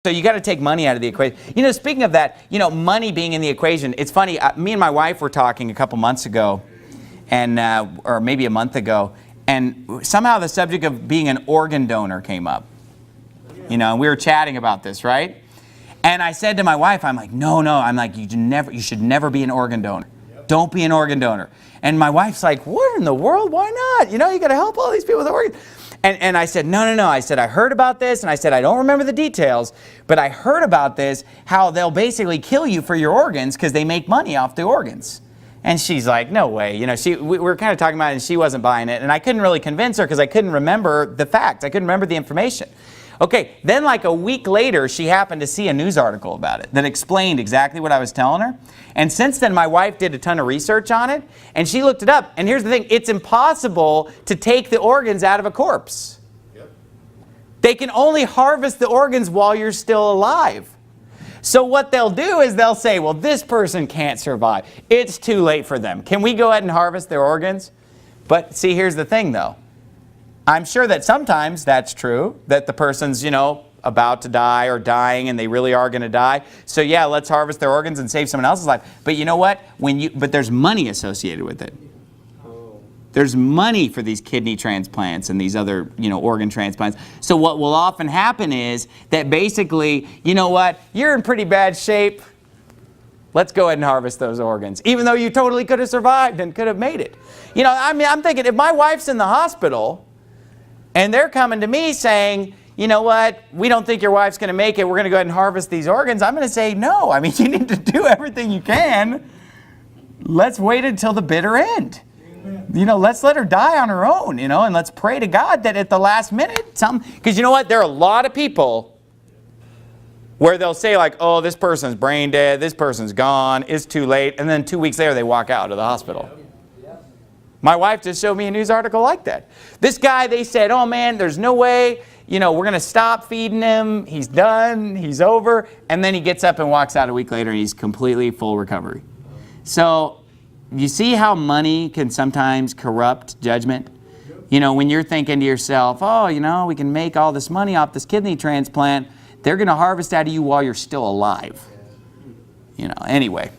So you got to take money out of the equation. You know, speaking of that, you know, money being in the equation, it's funny. Me and my wife were talking a couple months ago, and or maybe a month ago, and somehow the subject of being an organ donor came up. You know, and we were chatting about this, right? And I said to my wife, I'm like, no, I'm like, you should never be an organ donor. Don't be an organ donor. And my wife's like, what in the world? Why not? You know, you got to help all these people with organs. And I said, no. I said, I heard about this, and I said, I don't remember the details, but I heard about this, how they'll basically kill you for your organs because they make money off the organs. And she's like, no way. You know, we were kind of talking about it, and she wasn't buying it. And I couldn't really convince her because I couldn't remember the facts. I couldn't remember the information. Okay, then like a week later, she happened to see a news article about it that explained exactly what I was telling her. And since then, my wife did a ton of research on it, and she looked it up. And here's the thing, it's impossible to take the organs out of a corpse. Yep. They can only harvest the organs while you're still alive. So what they'll do is they'll say, well, this person can't survive. It's too late for them. Can we go ahead and harvest their organs? But see, here's the thing, though. I'm sure that sometimes that's true, that the person's, you know, about to die or dying and they really are going to die. So yeah, let's harvest their organs and save someone else's life. But you know what? But there's money associated with it. There's money for these kidney transplants and these other, you know, organ transplants. So what will often happen is that basically, you know what? You're in pretty bad shape. Let's go ahead and harvest those organs, even though you totally could have survived and could have made it. You know, I mean, I'm thinking if my wife's in the hospital, and they're coming to me saying, you know what, we don't think your wife's going to make it. We're going to go ahead and harvest these organs. I'm going to say, no. I mean, you need to do everything you can. Let's wait until the bitter end. Amen. You know, let's let her die on her own, you know, and let's pray to God that at the last minute, something. Because you know what, there are a lot of people where they'll say like, oh, this person's brain dead, this person's gone, it's too late. And then 2 weeks later, they walk out of the hospital. My wife just showed me a news article like that. This guy, they said, oh man, there's no way, you know, we're going to stop feeding him. He's done. He's over. And then he gets up and walks out a week later and he's completely full recovery. So you see how money can sometimes corrupt judgment? You know, when you're thinking to yourself, oh, you know, we can make all this money off this kidney transplant. They're going to harvest out of you while you're still alive. You know, anyway.